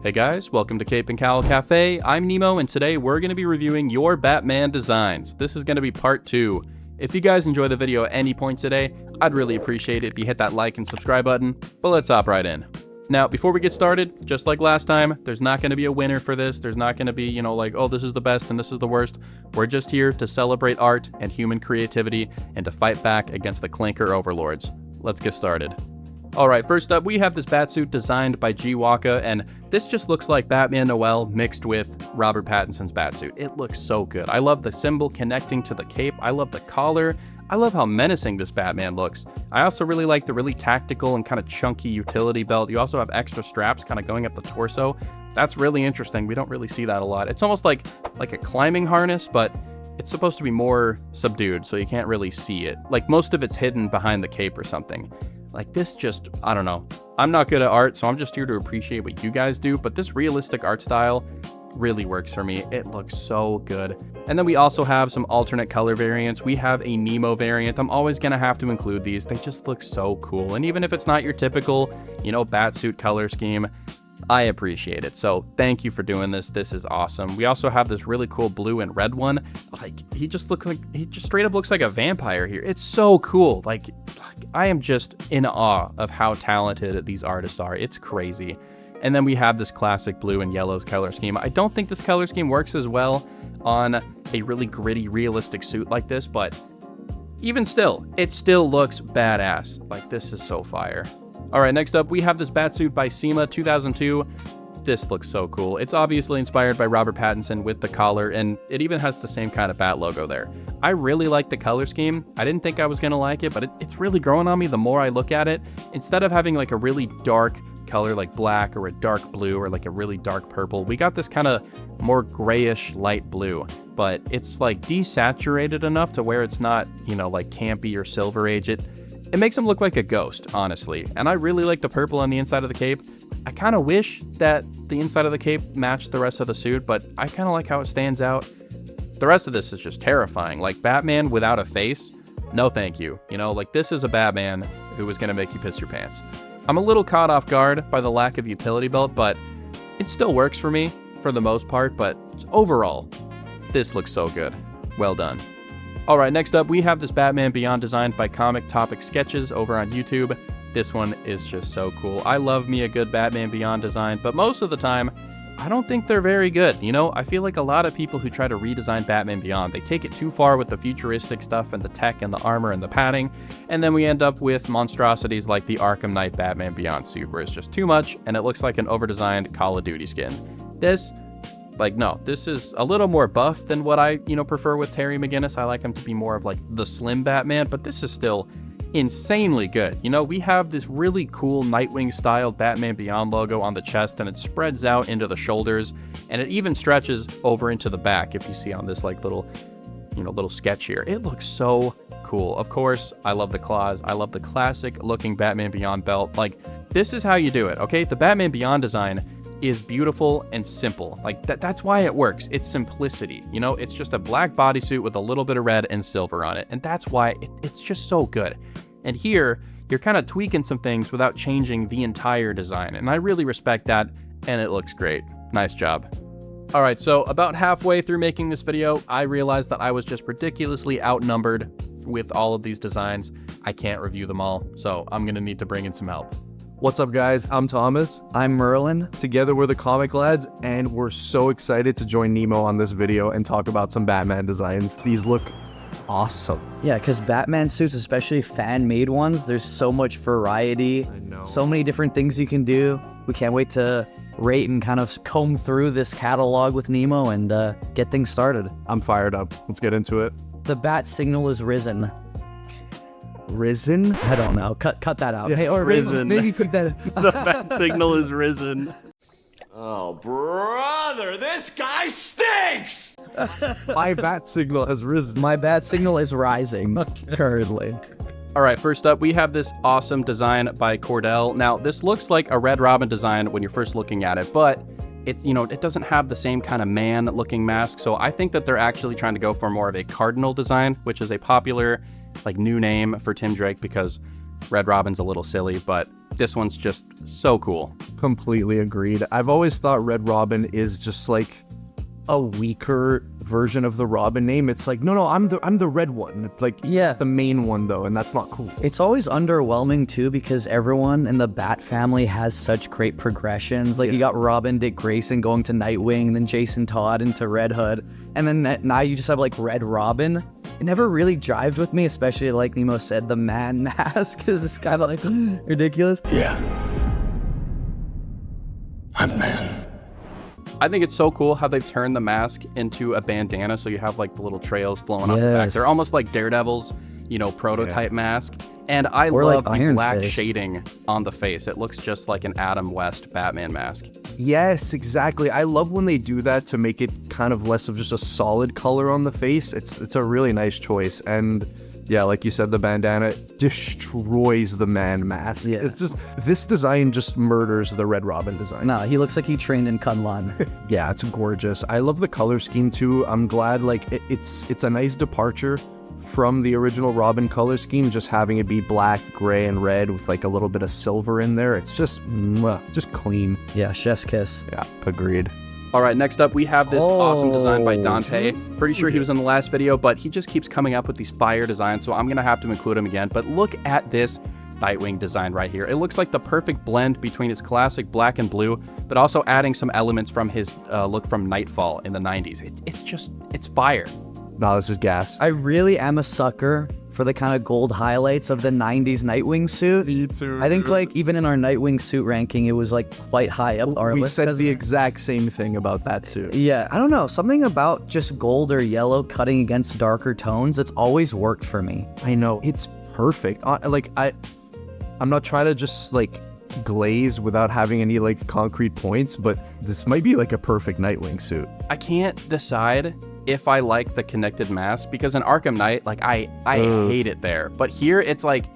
Hey guys, welcome to Cape and Cowl Cafe. I'm Nemo, and today we're going to be reviewing your Batman designs. This is going to be part 2. If you guys enjoy the video at any point today, I'd really appreciate it if you hit that like and subscribe button, but let's hop right in. Now, before we get started, just like last time, there's not going to be a winner for this. There's not going to be, like, oh, this is the best and this is the worst. We're just here to celebrate art and human creativity and to fight back against the clinker overlords. Let's get started. Alright, first up, we have this batsuit designed by G. Waka, and this just looks like Batman Noel mixed with Robert Pattinson's batsuit. It looks so good. I love the symbol connecting to the cape. I love the collar. I love how menacing this Batman looks. I also really like the really tactical and kind of chunky utility belt. You also have extra straps kind of going up the torso. That's really interesting. We don't really see that a lot. It's almost like a climbing harness, but it's supposed to be more subdued, so you can't really see it. Like, most of it's hidden behind the cape or something. Like, this just, I don't know. I'm not good at art, so I'm just here to appreciate what you guys do, but this realistic art style really works for me. It looks so good. And then we also have some alternate color variants. We have a Nemo variant. I'm always going to have to include these. They just look so cool. And even if it's not your typical, batsuit color scheme, I appreciate it. So thank you for doing this. This is awesome. We also have this really cool blue and red one. Like, he just straight up looks like a vampire here. It's so cool. Like I am just in awe of how talented these artists are. It's crazy. And then we have this classic blue and yellow color scheme. I don't think this color scheme works as well on a really gritty, realistic suit like this, but even still, it still looks badass. Like, this is so fire. All right, next up, we have this batsuit by Sema 2002. This looks so cool. It's obviously inspired by Robert Pattinson with the collar, and it even has the same kind of bat logo there. I really like the color scheme. I didn't think I was going to like it, but it's really growing on me the more I look at it. Instead of having like a really dark color like black or a dark blue or like a really dark purple, we got this kind of more grayish light blue, but it's like desaturated enough to where it's not, like campy or Silver Age. It makes him look like a ghost, honestly. And I really like the purple on the inside of the cape. I kind of wish that the inside of the cape matched the rest of the suit, but I kind of like how it stands out. The rest of this is just terrifying. Like, Batman without a face? No thank you. Like, this is a Batman who was going to make you piss your pants. I'm a little caught off guard by the lack of utility belt, but it still works for me for the most part. But overall, this looks so good. Well done. Alright, next up, we have this Batman Beyond designed by Comic Topic Sketches over on YouTube. This one is just so cool. I love me a good Batman Beyond design, but most of the time, I don't think they're very good. I feel like a lot of people who try to redesign Batman Beyond, they take it too far with the futuristic stuff and the tech and the armor and the padding, and then we end up with monstrosities like the Arkham Knight Batman Beyond suit, where it's just too much, and it looks like an overdesigned Call of Duty skin. This is a little more buff than what I, prefer with Terry McGinnis. I like him to be more of like the slim Batman, but this is still insanely good. We have this really cool Nightwing style Batman Beyond logo on the chest, and it spreads out into the shoulders, and it even stretches over into the back if you see on this like little sketch here. It looks so cool. Of course, I love the claws. I love the classic looking Batman Beyond belt. Like, this is how you do it, okay? The Batman Beyond design is beautiful and simple. Like, that's why it works. It's simplicity. It's just a black bodysuit with a little bit of red and silver on it, and that's why it's just so good. And here, you're kind of tweaking some things without changing the entire design, and I really respect that, and it looks great. Nice job. Alright, so about halfway through making this video, I realized that I was just ridiculously outnumbered with all of these designs. I can't review them all, so I'm gonna need to bring in some help. What's up, guys? I'm Thomas. I'm Merlin. Together we're the Comic Lads, and we're so excited to join Nemo on this video and talk about some Batman designs. These look awesome. Yeah, because Batman suits, especially fan-made ones, there's so much variety. I know. So many different things you can do. We can't wait to rate and kind of comb through this catalog with Nemo and get things started. I'm fired up. Let's get into it. The bat signal is risen. Risen? I don't know. Cut that out. Yeah, Hey, or risen. Maybe put that. The bat signal is risen. Oh, brother, this guy stinks! My bat signal has risen. My bat signal is rising currently. All right, first up, we have this awesome design by Cordell. Now, this looks like a Red Robin design when you're first looking at it, but it doesn't have the same kind of man-looking mask, so I think that they're actually trying to go for more of a Cardinal design, which is a popular, new name for Tim Drake, because Red Robin's a little silly, but this one's just so cool. Completely agreed. I've always thought Red Robin is just like a weaker version of the Robin name. It's like, no, I'm the red one. It's like, Yeah. the main one though, and that's not cool. It's always underwhelming too because everyone in the Bat family has such great progressions. Like you got Robin, Dick Grayson going to Nightwing, then Jason Todd into Red Hood, and then now you just have like Red Robin. It never really jived with me, especially like Nemo said, the man mask, because it's kind of like ridiculous. Yeah. I'm the man. I think it's so cool how they've turned the mask into a bandana, so you have like the little trails flowing off the back. Yes. They're almost like Daredevil's, prototype mask. And I Or love like the Iron black Fist. shading on the face. It looks just like an Adam West Batman mask. Yes, exactly. I love when they do that to make it kind of less of just a solid color on the face. It's a really nice choice. And yeah, like you said, the bandana destroys the man mask. Yeah. It's just, this design just murders the Red Robin design. No, he looks like he trained in Kunlun. Yeah, it's gorgeous. I love the color scheme too. I'm glad like it's a nice departure from the original Robin color scheme, just having it be black, gray, and red with like a little bit of silver in there. It's just clean. Yeah, chef's kiss. Yeah, agreed. All right, next up we have this awesome design by Dante. Pretty sure he was in the last video, but he just keeps coming up with these fire designs, so I'm going to have to include him again. But look at this Nightwing design right here. It looks like the perfect blend between his classic black and blue, but also adding some elements from his look from Nightfall in the 90s. It's fire. No, this is gas. I really am a sucker for the kind of gold highlights of the 90s Nightwing suit. Me too. I think like even in our Nightwing suit ranking, it was like quite high up our We list. said the exact same thing about that suit. Yeah, I don't know. Something about just gold or yellow cutting against darker tones, it's always worked for me. I know, it's perfect. I'm not trying to just like glaze without having any like concrete points, but this might be like a perfect Nightwing suit. I can't decide if I like the connected mask, because in Arkham Knight, like I hate it there. But here it's like,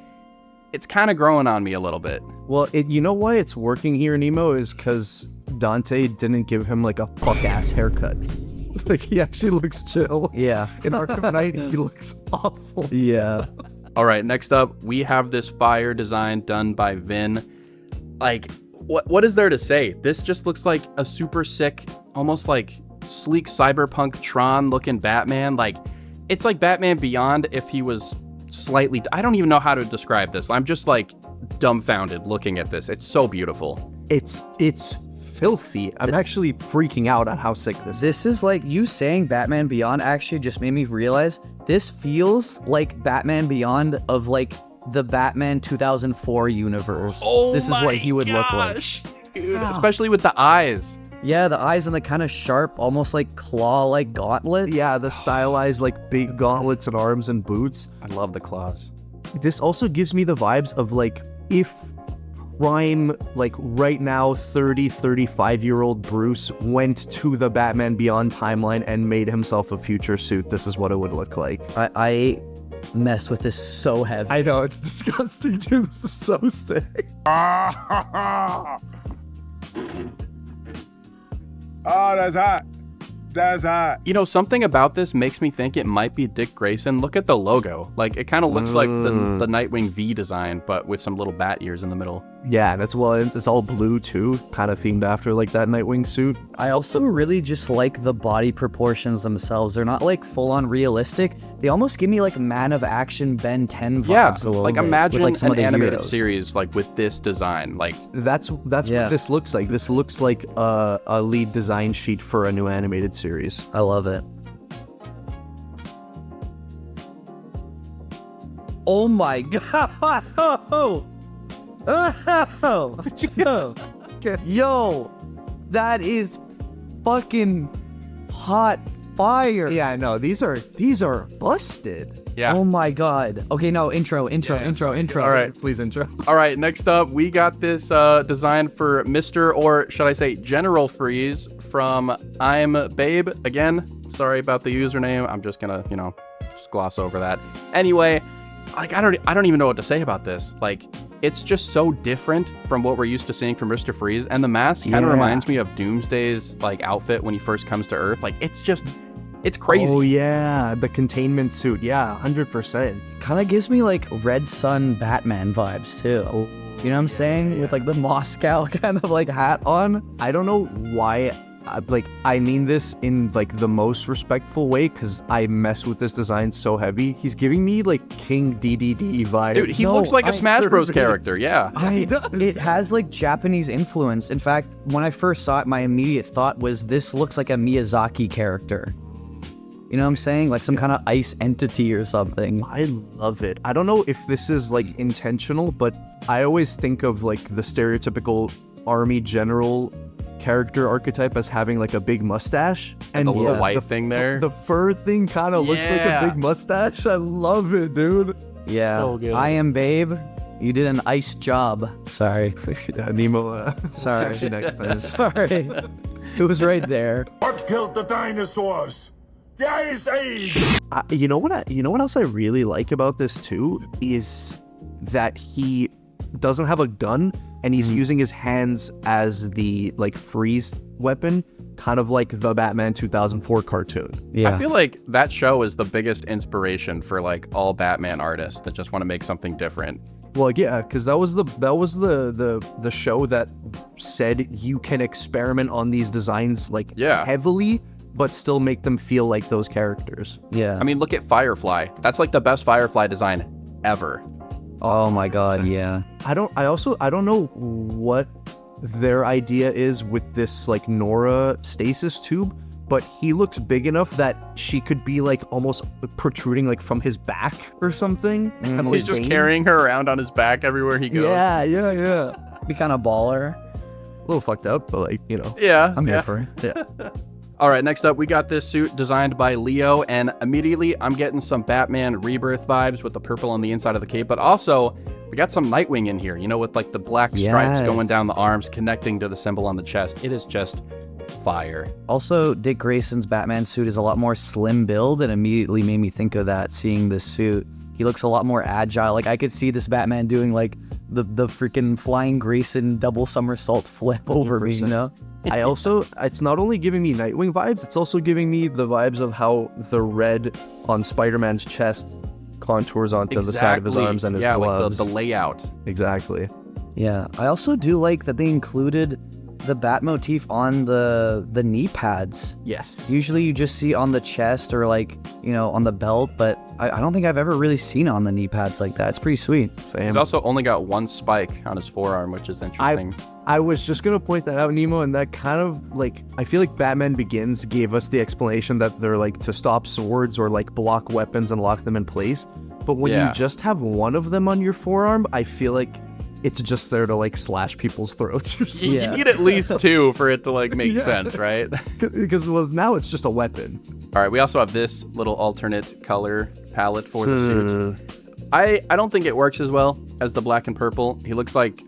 it's kind of growing on me a little bit. Well, you know why it's working here, Nemo, is because Dante didn't give him like a fuck-ass haircut. Like, he actually looks chill. Yeah. In Arkham Knight, he looks awful. Yeah. All right, next up, we have this fire design done by Vin. Like, what is there to say? This just looks like a super sick, almost like sleek cyberpunk Tron looking Batman. Like, it's like Batman Beyond if he was slightly, I don't even know how to describe this. I'm just like dumbfounded looking at this. It's so beautiful. It's filthy. I'm actually freaking out at how sick this is. This is like, you saying Batman Beyond actually just made me realize this feels like Batman Beyond of like the Batman 2004 universe. This is what he would look like. Dude, especially with the eyes. Yeah, the eyes and the kind of sharp, almost like claw-like gauntlets. Yeah, the stylized like big gauntlets and arms and boots. I love the claws. This also gives me the vibes of like if prime, like right now 35-year-old Bruce went to the Batman Beyond timeline and made himself a future suit, this is what it would look like. I mess with this so heavy. I know, it's disgusting too. This is so sick. Oh, that's hot. That's hot. You know, something about this makes me think it might be Dick Grayson. Look at the logo. Like, it kind of looks like the Nightwing V design, but with some little bat ears in the middle. Yeah, and it's all blue too, kind of themed after like that Nightwing suit. I also really just like the body proportions themselves. They're not like full-on realistic. They almost give me like Man of Action Ben 10 vibes Yeah, a little like bit, imagine with, like, some an of the animated heroes. series like with this design. Like, That's Yeah. what this looks like. This looks like a lead design sheet for a new animated series. I love it. Oh my god! Yo, that is fucking hot fire. Yeah, I know. These are busted. yeah. Oh my god. Okay, no, intro. All right. Please intro. All right, next up, we got this design for Mr. or should I say General Freeze from I'm Babe. Again, sorry about the username. I'm just gonna, just gloss over that. Anyway, like I don't even know what to say about this. Like, it's just so different from what we're used to seeing from Mr. Freeze, and the mask kind of Yeah. reminds me of Doomsday's like outfit when he first comes to Earth. Like, it's crazy. Oh yeah, the containment suit. Yeah, 100%. Kind of gives me like Red Sun Batman vibes too. Oh, You know what I'm saying? With like the Moscow kind of like hat on. I don't know why. I mean this in like the most respectful way because I mess with this design so heavy. He's giving me like King DDD vibes. Dude, he looks like a Smash Bros character. Yeah. It has like Japanese influence. In fact, when I first saw it, my immediate thought was this looks like a Miyazaki character. You know what I'm saying? Like some kind of ice entity or something. I love it. I don't know if this is like intentional, but I always think of like the stereotypical army general character archetype as having like a big mustache And the little white thing there. The fur thing kind of looks like a big mustache. I love it, dude. Yeah. So good. I am Babe. You did an ice job. Sorry. Yeah, Nemo. Sorry. Catch you next time. Sorry. It was right there. What killed the dinosaurs? The Ice Age! You know what else I really like about this too is that he doesn't have a gun and he's using his hands as the like freeze weapon, kind of like the Batman 2004 cartoon. Yeah. I feel like that show is the biggest inspiration for like all Batman artists that just want to make something different. Well, yeah, because that was the show that said you can experiment on these designs like heavily, but still make them feel like those characters. Yeah. I mean, look at Firefly. That's like the best Firefly design ever. Oh my god, yeah. I don't know what their idea is with this like Nora stasis tube, but he looks big enough that she could be like almost protruding like from his back or something. He's just carrying her around on his back everywhere he goes. Yeah. Be kind of baller. A little fucked up, but like, you know. Yeah. I'm here for it. Yeah. All right, next up, we got this suit designed by Leo, and immediately I'm getting some Batman Rebirth vibes with the purple on the inside of the cape, but also we got some Nightwing in here, you know, with like the black stripes going down the arms, connecting to the symbol on the chest. It is just fire. Also, Dick Grayson's Batman suit is a lot more slim build, and immediately made me think of that seeing this suit. He looks a lot more agile. Like I could see this Batman doing like the freaking flying Grayson double somersault flip over me, you know? It's not only giving me Nightwing vibes, it's also giving me the vibes of how the red on Spider-Man's chest contours onto the side of his arms and his gloves. Like the layout. Exactly. Yeah, I also do like that they included the bat motif on the knee pads. Yes. Usually you just see on the chest or like, you know, on the belt, but I don't think I've ever really seen it on the knee pads like that. It's pretty sweet. Same. He's also only got one spike on his forearm, which is interesting. I was just going to point that out, Nemo, and that kind of, like, I feel like Batman Begins gave us the explanation that they're, like, to stop swords or, like, block weapons and lock them in place. But when you just have one of them on your forearm, I feel like it's just there to, like, slash people's throats or something. You need at least two for it to, like, make sense, right? Because, well, now it's just a weapon. All right, we also have this little alternate color palette for the suit. I don't think it works as well as the black and purple. He looks like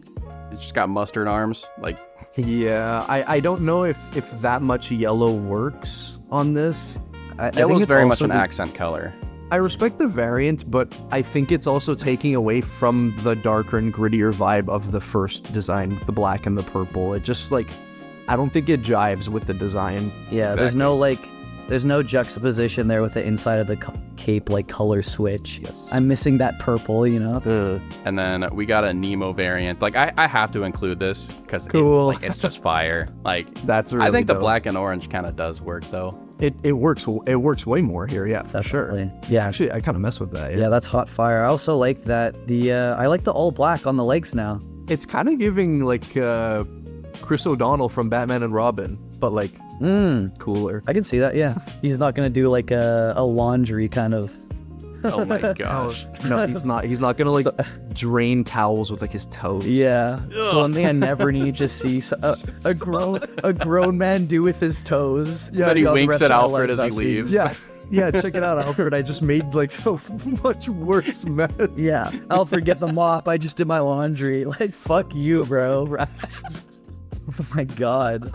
he's just got mustard arms. Like, yeah, I don't know if that much yellow works on this. I yellow think is it's very much also an accent color. I respect the variant, but I think it's also taking away from the darker and grittier vibe of the first design, the black and the purple. It just, like, I don't think it jives with the design. Yeah, there's no juxtaposition there with the inside of the cape, like, color switch. Yes. I'm missing that purple, you know? And then we got a Nemo variant. Like, I have to include this because it's just fire. Like, That's really I think dope. the black and orange kind of does work, though. It works way more here, yeah, for sure. Definitely. Yeah. Actually, I kind of mess with that. Yeah, that's hot fire. I also like that I like the all black on the legs now. It's kind of giving, like, Chris O'Donnell from Batman and Robin, but, like, cooler. I can see that, yeah. He's not gonna do like a laundry kind of. Oh my gosh. No, he's not. He's not gonna like drain towels with like his toes. Yeah. So one thing I never need to see a grown man do with his toes. Yeah, Then he the winks rest at of my Alfred life, as he that's leaves. Yeah, check it out, Alfred. I just made like a much worse mess. Yeah. Alfred, get the mop. I just did my laundry. Like, fuck you, bro. Oh my god.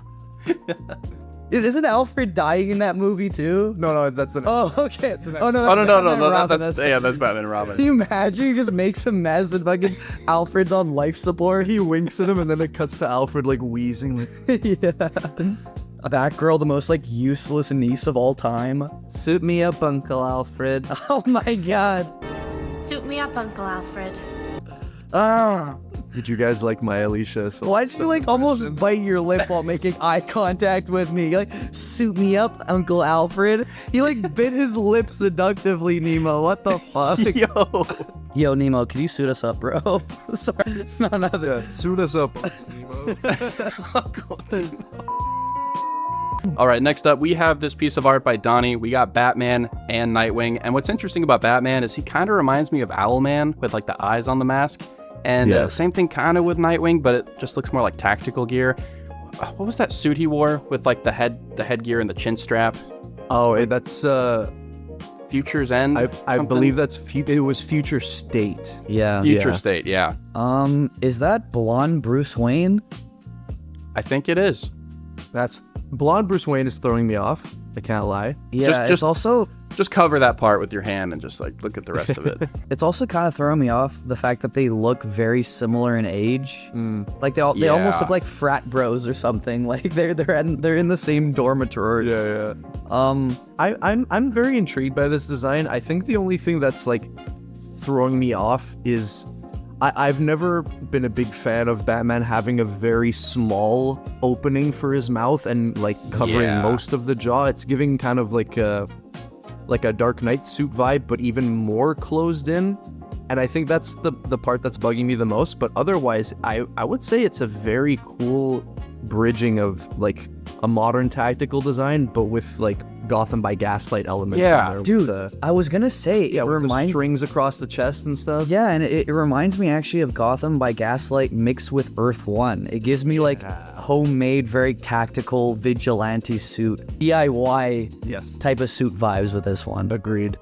Isn't Alfred dying in that movie too? No, that's the. Oh, okay. no. Oh no, that's Batman and Robin. Can you imagine? He just makes a mess and fucking Alfred's on life support. He winks at him, and then it cuts to Alfred like wheezing. Like, Yeah. Batgirl, the most like useless niece of all time. suit me up, Uncle Alfred. Oh my god. Suit me up, Uncle Alfred. Ah. Did you guys like my Alicia? Why'd you like almost bite your lip while making eye contact with me? You like, suit me up, Uncle Alfred. He like bit his lip seductively, Nemo. What the fuck? Yo, Nemo, can you suit us up, bro? Sorry. No. Suit us up. All right, next up, we have this piece of art by Donnie. We got Batman and Nightwing. And what's interesting about Batman is he kind of reminds me of Owlman with like the eyes on the mask. And same thing kind of with Nightwing, but it just looks more like tactical gear. What was that suit he wore with like the headgear and the chin strap? Oh, that's Future's End? I believe it was Future State. Yeah. Future State, yeah. Is that blonde Bruce Wayne? I think it is. That's blonde Bruce Wayne is throwing me off. I can't lie. Yeah, Just also... Just cover that part with your hand and just like look at the rest of it. It's also kind of throwing me off the fact that they look very similar in age. Like they almost look like frat bros or something. Like they're in the same dormitory. Yeah. I'm very intrigued by this design. I think the only thing that's like throwing me off is I've never been a big fan of Batman having a very small opening for his mouth and like covering most of the jaw. It's giving kind of like a Dark Knight suit vibe, but even more closed in. And I think that's the part that's bugging me the most. But otherwise, I would say it's a very cool bridging of like a modern tactical design, but with like Gotham by Gaslight elements. Yeah, in there. Dude, I was gonna say it with the reminds strings across the chest and stuff. Yeah, and it reminds me actually of Gotham by Gaslight mixed with Earth One. It gives me like homemade, very tactical vigilante suit, DIY type of suit vibes with this one. Agreed.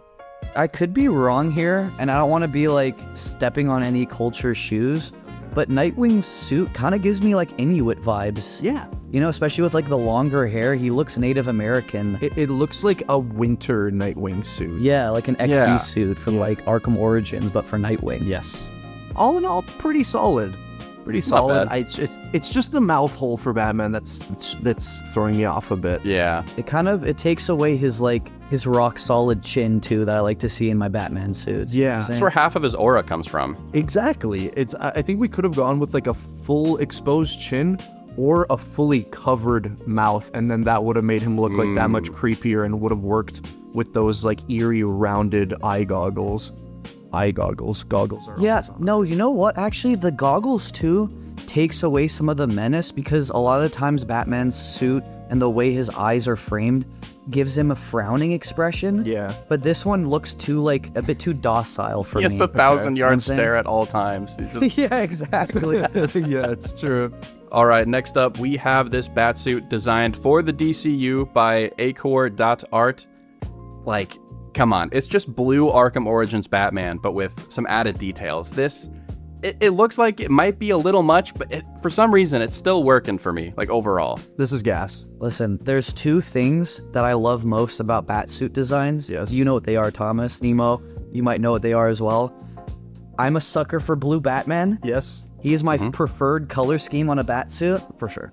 I could be wrong here, and I don't want to be like stepping on any culture shoes, but Nightwing's suit kind of gives me like Inuit vibes. Yeah. You know, especially with like the longer hair, he looks Native American. It looks like a winter Nightwing suit. Yeah, like an XE suit from like Arkham Origins, but for Nightwing. Yes. All in all, pretty solid. Pretty solid. It's just the mouth hole for Batman that's throwing me off a bit. Yeah. It takes away his rock solid chin too that I like to see in my Batman suits. Yeah. That's where half of his aura comes from. Exactly. I think we could have gone with like a full exposed chin or a fully covered mouth, and then that would have made him look like that much creepier and would have worked with those like eerie rounded eye goggles. Goggles are awesome. No, you know what? Actually, the goggles too takes away some of the menace, because a lot of times Batman's suit and the way his eyes are framed gives him a frowning expression. Yeah. But this one looks a bit too docile for me. He has the 1,000-yard stare at all times. He's just... Yeah, exactly. Yeah, it's true. All right, next up, we have this Batsuit designed for the DCU by Acor.art. Like, come on. It's just blue Arkham Origins Batman, but with some added details. It looks like it might be a little much, but for some reason, it's still working for me, like, overall. This is gas. Listen, there's two things that I love most about Batsuit designs. Yes. You know what they are, Thomas, Nemo. You might know what they are as well. I'm a sucker for blue Batman. Yes. He is my preferred color scheme on a Batsuit. For sure.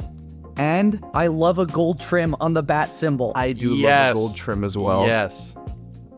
And I love a gold trim on the bat symbol. I do love a gold trim as well. Yes.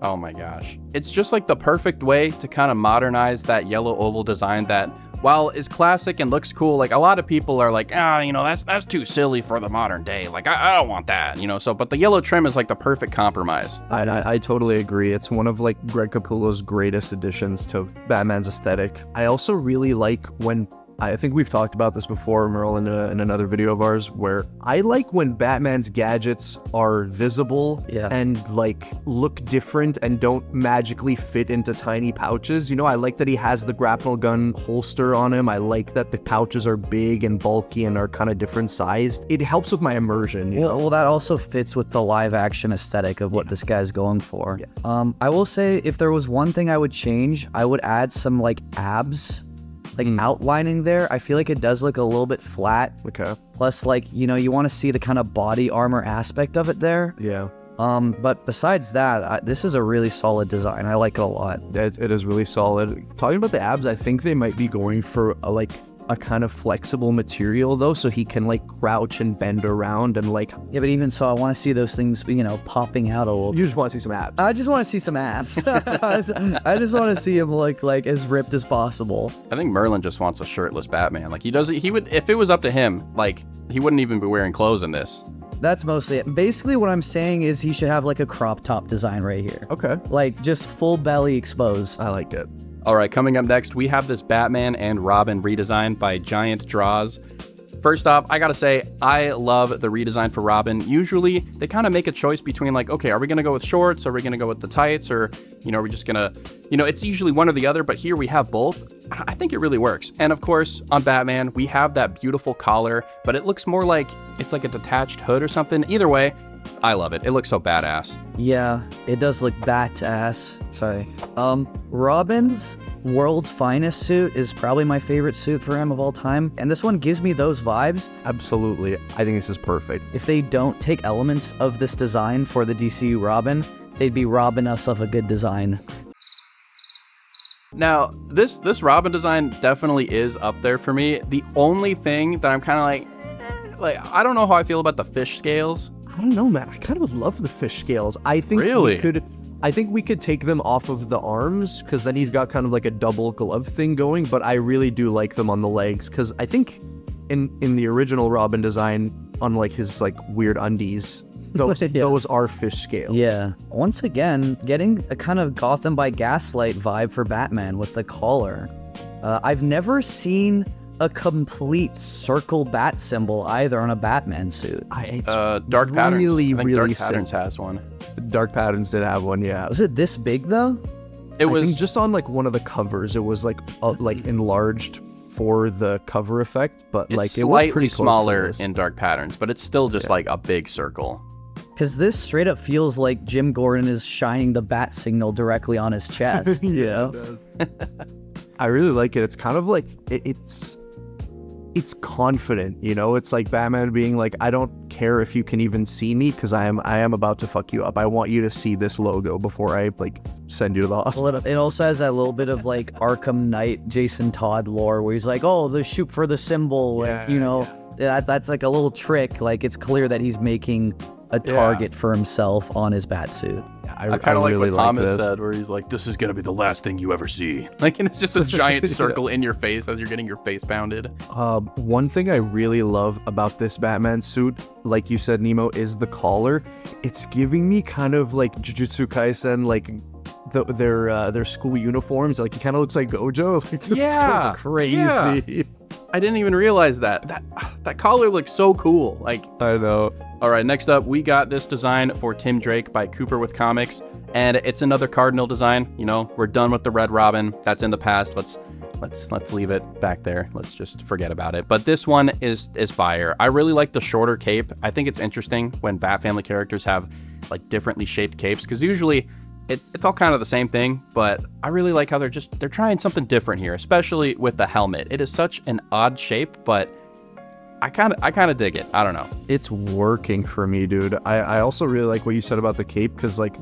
Oh my gosh. It's just like the perfect way to kind of modernize that yellow oval design that, while is classic and looks cool, like a lot of people are like, that's too silly for the modern day. Like, I don't want that, but the yellow trim is like the perfect compromise. I totally agree. It's one of like Greg Capullo's greatest additions to Batman's aesthetic. I also really like when, I think we've talked about this before, Merle, in another video of ours, where I like when Batman's gadgets are visible and like look different and don't magically fit into tiny pouches. I like that he has the grapnel gun holster on him. I like that the pouches are big and bulky and are kind of different sized. It helps with my immersion. Well, that also fits with the live action aesthetic of what this guy's going for. Yeah. I will say, if there was one thing I would change, I would add some like abs. Outlining there. I feel like it does look a little bit flat. Okay. Plus, you want to see the kind of body armor aspect of it there. Yeah. But besides that, this is a really solid design. I like it a lot. It is really solid. Talking about the abs, I think they might be going for a kind of flexible material though, so he can like crouch and bend around and like. Yeah, but even so, I want to see those things, popping out a little. You just want to see some abs. I just want to see some abs. I just want to see him look like as ripped as possible. I think Merlin just wants a shirtless Batman. Like he would, if it was up to him, like he wouldn't even be wearing clothes in this. That's mostly it. Basically, what I'm saying is he should have like a crop top design right here. Okay. Like just full belly exposed. I like it. All right, coming up next, we have this Batman and Robin redesign by Giant Draws. First off, I gotta say, I love the redesign for Robin. Usually, they kind of make a choice between like, okay, are we gonna go with shorts? Are we gonna go with the tights? Or, are we just gonna, it's usually one or the other, but here we have both. I think it really works. And of course, on Batman, we have that beautiful collar, but it looks more like it's like a detached hood or something. Either way, I love it. It looks so badass. Yeah, it does look bat-ass. Sorry. Robin's World's Finest suit is probably my favorite suit for him of all time. And this one gives me those vibes. Absolutely. I think this is perfect. If they don't take elements of this design for the DCU Robin, they'd be robbing us of a good design. Now, this Robin design definitely is up there for me. The only thing that I'm kind of like, I don't know how I feel about the fish scales. I don't know, man. I kind of would love the fish scales. I think we could take them off of the arms, because then he's got kind of like a double glove thing going, but I really do like them on the legs, because I think in the original Robin design, on like his like weird undies, those are fish scales. Yeah. Once again, getting a kind of Gotham by Gaslight vibe for Batman with the collar. I've never seen a complete circle bat symbol either on a Batman suit. Dark Patterns. Really, I think really Dark Patterns has one. Dark Patterns did have one, yeah. Was it this big though? It was I think just on like one of the covers. It was like enlarged for the cover effect, but like it was slightly pretty close smaller to this. in Dark Patterns, but it's still just like a big circle. Because this straight up feels like Jim Gordon is shining the bat signal directly on his chest. It does. I really like it. It's kind of like it's confident, It's like Batman being like, I don't care if you can even see me, because I am about to fuck you up. I want you to see this logo before I like send you to the hospital. It also has that little bit of like Arkham Knight, Jason Todd lore, where he's like, oh, the shoot for the symbol, that's like a little trick. Like it's clear that he's making a target for himself on his bat suit. I kind of like what Thomas said, where he's like, this is going to be the last thing you ever see. Like, and it's just a giant circle in your face as you're getting your face pounded. One thing I really love about this Batman suit, like you said, Nemo, is the collar. It's giving me kind of like Jujutsu Kaisen, like their school uniforms. Like, it kind of looks like Gojo. Like, this is crazy. Yeah. I didn't even realize that collar looks so cool. Like, I know. All right, next up, we got this design for Tim Drake by Cooper with Comics, and it's another Cardinal design. We're done with the Red Robin. That's in the past. Let's leave it back there. Let's just forget about it. But this one is fire. I really like the shorter cape. I think it's interesting when Bat Family characters have like differently shaped capes, because usually it's all kind of the same thing, but I really like how they're trying something different here, especially with the helmet. It is such an odd shape, but I kind of dig it. I don't know. It's working for me, dude. I also really like what you said about the cape, because like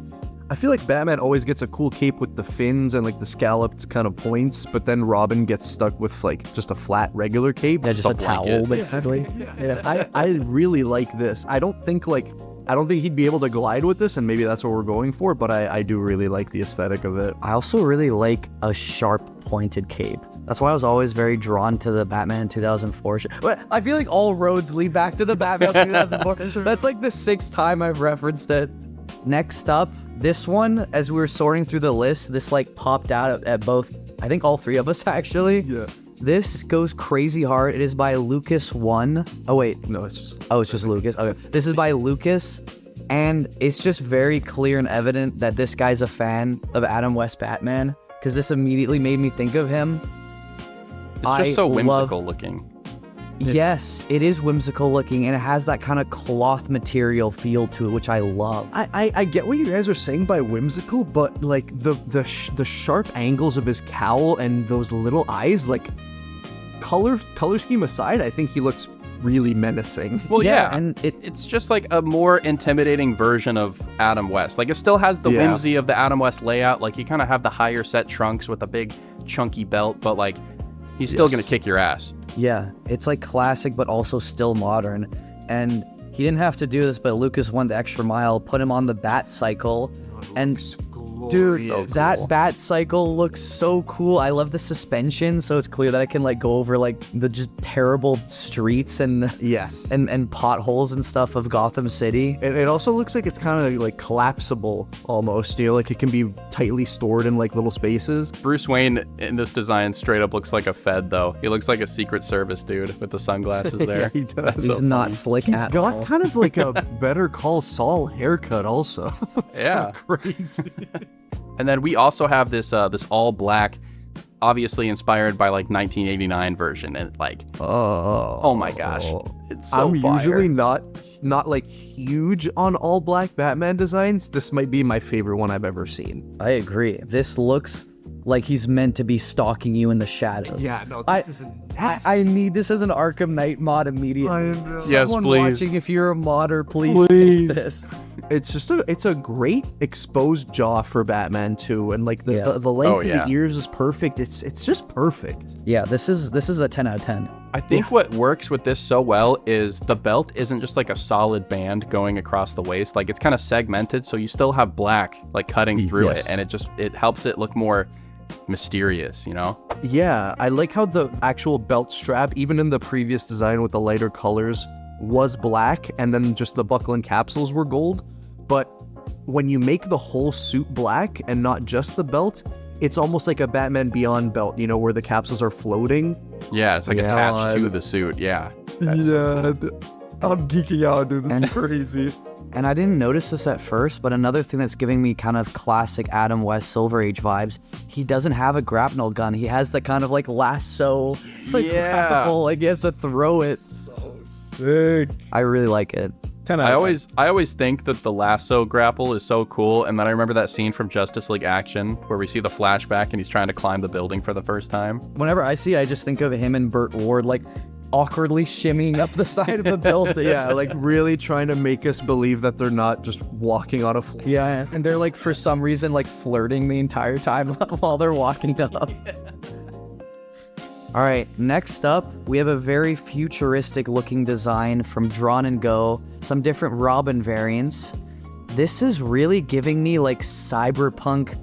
I feel like Batman always gets a cool cape with the fins and like the scalloped kind of points, but then Robin gets stuck with like just a flat regular cape. Yeah, just a towel, basically. Yeah, I really like this. I don't think he'd be able to glide with this, and maybe that's what we're going for, but I do really like the aesthetic of it. I also really like a sharp pointed cape. That's why I was always very drawn to the Batman 2004 But I feel like all roads lead back to the Batman 2004. That's like the 6th time I've referenced it. Next up, this one, as we were sorting through the list, this like popped out at both, I think all 3 of us actually. Yeah. This goes crazy hard. It is by Lucas One. Oh wait, no, it's just Lucas. Okay, this is by Lucas, and it's just very clear and evident that this guy's a fan of Adam West Batman, because this immediately made me think of him. It's just so whimsical looking. Yes, it is whimsical looking, and it has that kind of cloth material feel to it, which I love. I get what you guys are saying by whimsical, but like the sharp angles of his cowl and those little eyes, like color scheme aside, I think he looks really menacing. Well, yeah, and it's just like a more intimidating version of Adam West. Like, it still has the whimsy of the Adam West layout. Like, you kind of have the higher set trunks with a big chunky belt, but like he's still gonna kick your ass. Yeah, it's like classic, but also still modern. And he didn't have to do this, but Lucas went the extra mile, put him on the bat cycle, and dude, So that cool. bat cycle looks so cool. I love the suspension, so it's clear that I can like go over like the just terrible streets and Yes. and potholes and stuff of Gotham City. It also looks like it's kind of like collapsible almost, you know, like it can be tightly stored in like little spaces. Bruce Wayne in this design straight up looks like a Fed, though. He looks like a Secret Service dude with the sunglasses there. Yeah, he does. That's He's so not funny. slick He's at got all. kind of like a Better Call Saul haircut also. It's Yeah. kinda crazy. And then we also have this this all black, obviously inspired by like 1989 version, and like, oh my gosh, it's so I'm fire. usually not like huge on all black Batman designs. This might be my favorite one I've ever seen. I agree. This looks like he's meant to be stalking you in the shadows. No, I need this as an Arkham Knight mod immediately. Yes, Someone please. watching, if you're a modder, please make this. It's just it's a great exposed jaw for Batman too, and like the Yeah. the length Oh, of yeah. the ears is perfect. It's just perfect. Yeah, this is a 10 out of 10. I think what works with this so well is the belt isn't just like a solid band going across the waist. Like it's kind of segmented, so you still have black like cutting through Yes. it, and it helps it look more mysterious, you know? Yeah, I like how the actual belt strap, even in the previous design with the lighter colors, was black, and then just the buckle and capsules were gold. But when you make the whole suit black and not just the belt, it's almost like a Batman Beyond belt, you know, where the capsules are floating. Yeah, it's like attached to the suit. Yeah. I'm geeking out, dude. This is crazy. And I didn't notice this at first, but another thing that's giving me kind of classic Adam West Silver Age vibes, he doesn't have a grapnel gun. He has the kind of like lasso, like grapple, like he has to throw it. Sick. I really like it. 10 I always think that the lasso grapple is so cool, and then I remember that scene from Justice League Action where we see the flashback and he's trying to climb the building for the first time. Whenever I see it, I just think of him and Burt Ward like awkwardly shimmying up the side of the building. Yeah, like really trying to make us believe that they're not just walking on a floor. Yeah, and they're like for some reason like flirting the entire time while they're walking up. All right, next up, we have a very futuristic looking design from Drawn and Go, some different Robin variants. This is really giving me like cyberpunk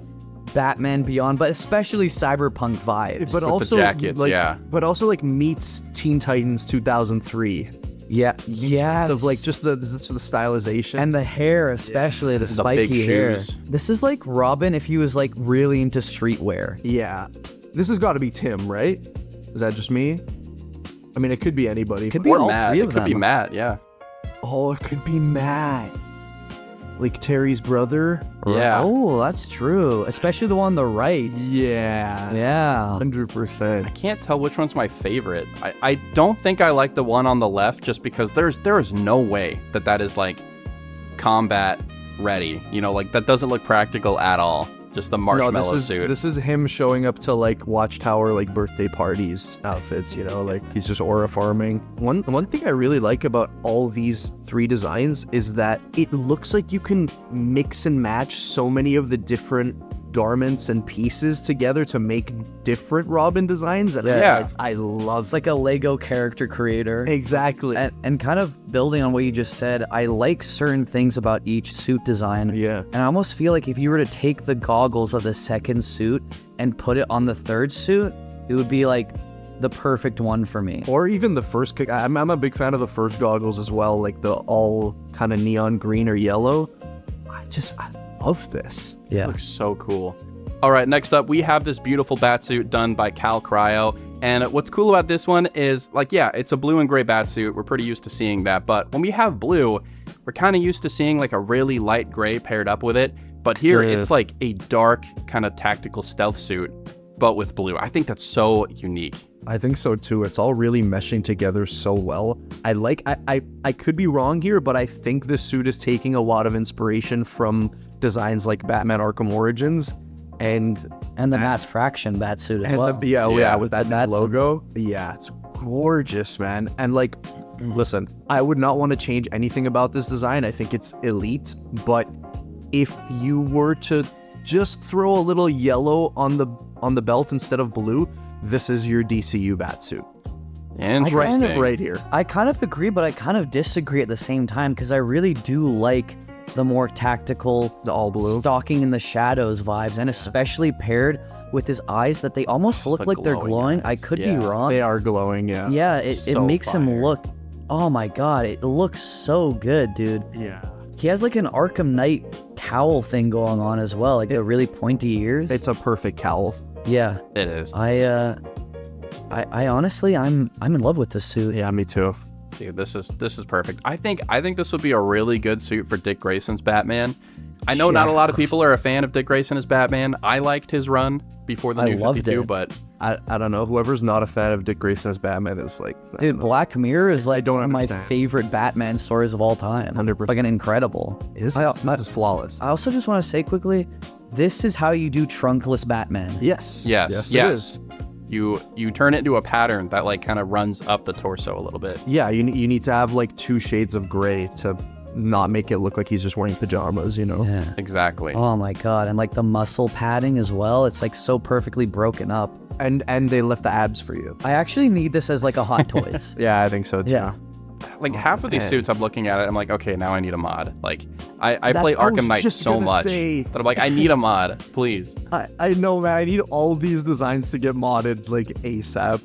Batman Beyond, but especially cyberpunk vibes. But the also jackets, like, yeah. But also like meets Teen Titans 2003. yeah, So like just the stylization. and the hair, especially the big spiky hair. shoes. This is like Robin if he was like really into streetwear. yeah, this has got to be Tim, right? Is that just me? I mean, it could be anybody. Could be Or all Matt. three It of could be them. Matt, yeah. Oh, it could be Matt. Like Terry's brother. Yeah. Oh, that's true. Especially the one on the right. Yeah. Yeah. 100%. I can't tell which one's my favorite. I don't think I like the one on the left just because there is no way that is like combat ready. You know, like that doesn't look practical at all. Just the marshmallow suit. This is him showing up to like Watchtower like birthday parties outfits, you know, like he's just aura farming. One thing I really like about all these three designs is that it looks like you can mix and match so many of the different garments and pieces together to make different Robin designs, and Yeah. I love It's like a Lego character creator. exactly. And kind of building on what you just said, I like certain things about each suit design. Yeah. And I almost feel like if you were to take the goggles of the second suit and put it on the third suit, it would be like the perfect one for me. Or even the first, I'm a big fan of the first goggles as well, like the all kind of neon green or yellow. I love this. Yeah. Looks so cool. All right, next up, we have this beautiful batsuit done by Cal Cryo. And what's cool about this one is, like, yeah, it's a blue and gray batsuit. We're pretty used to seeing that. But when we have blue, we're kind of used to seeing like a really light gray paired up with it. But here, it's like a dark kind of tactical stealth suit, but with blue. I think that's so unique. I think so too. It's all really meshing together so well. I could be wrong here, but I think this suit is taking a lot of inspiration from designs like Batman Arkham Origins and And the Mass Fraction batsuit as well. yeah, with that That's- logo. Yeah, it's gorgeous, man. And like, listen, I would not want to change anything about this design. I think it's elite, but if you were to just throw a little yellow on the belt instead of blue, this is your DCU Batsuit. Interesting. Right here. I kind of agree, but I kind of disagree at the same time because I really do like the more tactical, The all blue. stalking in the shadows vibes, and especially paired with his eyes that they almost look The like they're glowing glowing. I eyes. could Yeah. be wrong. They are glowing, yeah. Yeah, it So makes him fire. look. Oh my god, it looks so good, dude. Yeah. He has like an Arkham Knight cowl thing going on as well, like the really pointy ears. It's a perfect cowl. Yeah, It is. I honestly, I'm in love with this suit. Yeah, me too. Dude, this is perfect. I think this would be a really good suit for Dick Grayson's Batman. I know not a lot of people are a fan of Dick Grayson as Batman. I liked his run before the I New loved 52, it. but I don't know. Whoever's not a fan of Dick Grayson as Batman is like, Dude, Black Mirror is like don't one of my understand. favorite Batman stories of all time. 100%. Fucking incredible. this is flawless. I also just want to say quickly, this is how you do trunkless Batman. Yes. yes. It is. You turn it into a pattern that like kind of runs up the torso a little bit. Yeah, you need to have like 2 shades of gray to not make it look like he's just wearing pajamas, you know? Yeah. Exactly. Oh my god, and like the muscle padding as well. It's like so perfectly broken up. And they lift the abs for you. I actually need this as like a Hot Toys. Yeah, I think so too. Yeah. Like half of these man. suits, I'm looking at it, I'm like, okay, now I need a mod. Like I That- play I was Arkham Knight just so gonna much say- that I'm like, I need a mod, please. I know, man. I need all these designs to get modded like ASAP.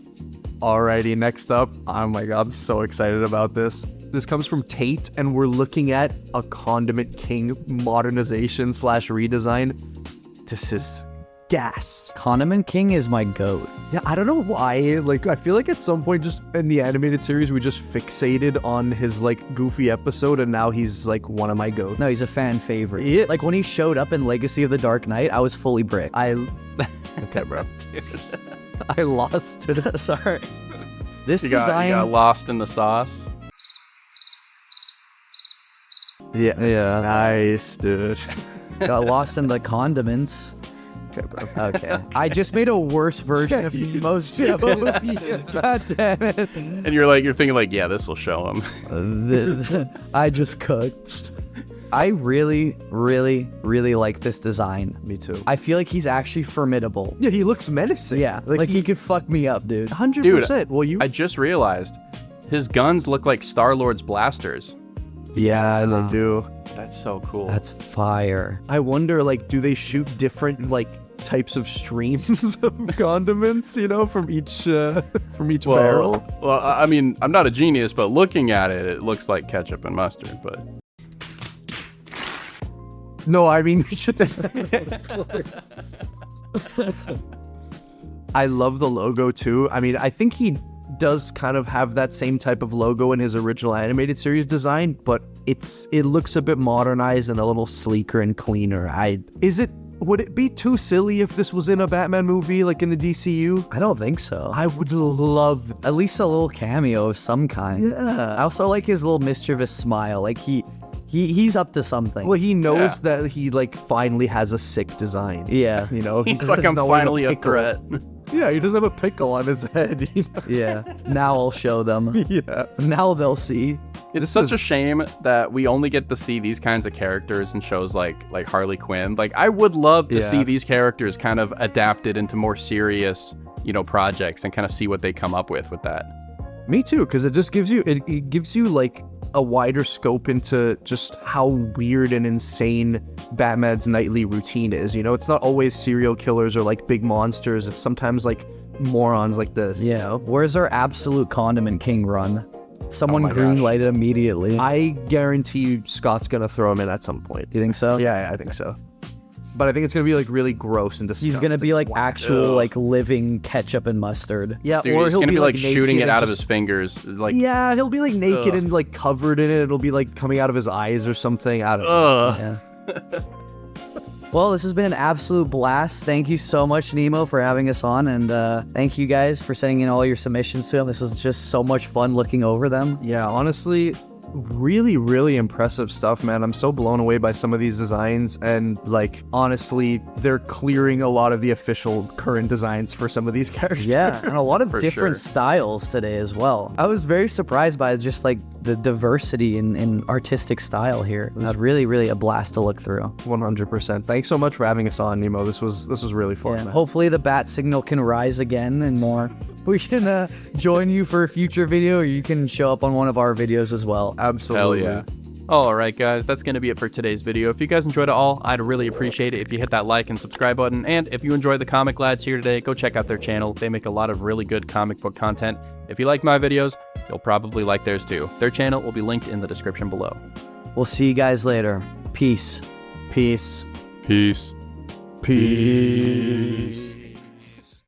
Alrighty, next up. Oh my god, I'm so excited about this. This comes from Tate, and we're looking at a Condiment King modernization / redesign. This is gas. Condiment King is my goat. Yeah, I don't know why. Like, I feel like at some point, just in the animated series, we just fixated on his like goofy episode, and now he's like one of my goats. No, he's a fan favorite. He is. Like when he showed up in Legacy of the Dark Knight, I was fully bricked. Okay, bro. I lost it. Sorry. This You design. got lost in the sauce. Yeah. Nice, dude. Got lost in the condiments. Okay, bro. Okay. I just made a worse version of Nemo's joke. God damn it. And you're thinking like, yeah, this will show him. I just cooked. I really, really, really like this design. Me too. I feel like he's actually formidable. Yeah, he looks menacing. Yeah, like he could fuck me up, dude. 100%. Dude, well, you. I just realized his guns look like Star-Lord's blasters. Yeah, they do. That's so cool. That's fire. I wonder, like, do they shoot different like types of streams of condiments? You know, from each barrel. Well, I mean, I'm not a genius, but looking at it, it looks like ketchup and mustard. But No, I mean. I love the logo too. I mean, I think he does kind of have that same type of logo in his original animated series design, but it looks a bit modernized and a little sleeker and cleaner. Would it be too silly if this was in a Batman movie like in the DCU? I don't think so. I would love At least a little cameo of some kind. Yeah. I also like his little mischievous smile. Like he's up to something. Well, he knows that he like finally has a sick design. Yeah. You know, he's like, I'm not wearing finally a pickle. threat. Yeah, he doesn't have a pickle on his head. You know? Yeah. Now I'll show them. Yeah. Now they'll see. It's such a shame that we only get to see these kinds of characters in shows like Harley Quinn. Like, I would love to see these characters kind of adapted into more serious, projects and kind of see what they come up with that. Me too, because it just gives you it gives you like a wider scope into just how weird and insane Batman's nightly routine is. It's not always serial killers or like big monsters. It's sometimes like morons like this. Yeah. Where's our absolute Condiment King run? Someone my gosh. green-lighted immediately. I guarantee you Scott's gonna throw him in at some point. You think so? Yeah, I think so. But I think it's gonna be like really gross and disgusting. He's gonna be like actual like living ketchup and mustard. Yeah, Dude, or he's he'll gonna be like shooting naked it and out of just- his fingers. Like, Yeah, he'll be like naked Ugh. and like covered in it. It'll be like coming out of his eyes or something. I don't know. ugh. Yeah. Well, this has been an absolute blast. Thank you so much, Nemo, for having us on, and thank you guys for sending in all your submissions to him. This was just so much fun looking over them. Yeah, honestly, really, really impressive stuff, man. I'm so blown away by some of these designs, and like, honestly, they're clearing a lot of the official current designs for some of these characters. Yeah, and a lot of For different sure. styles today as well. I was very surprised by just like the diversity in artistic style here. It was really, really a blast to look through. 100%. Thanks so much for having us on, Nemo. This was really fun. Yeah, man. hopefully the bat signal can rise again and more. We can join you for a future video, or you can show up on one of our videos as well. Absolutely. Hell yeah. Alright guys, that's going to be it for today's video. If you guys enjoyed it all, I'd really appreciate it if you hit that like and subscribe button. And if you enjoyed the Comic Lads here today, go check out their channel. They make a lot of really good comic book content. If you like my videos, you'll probably like theirs too. Their channel will be linked in the description below. We'll see you guys later. Peace. Peace. Peace. Peace.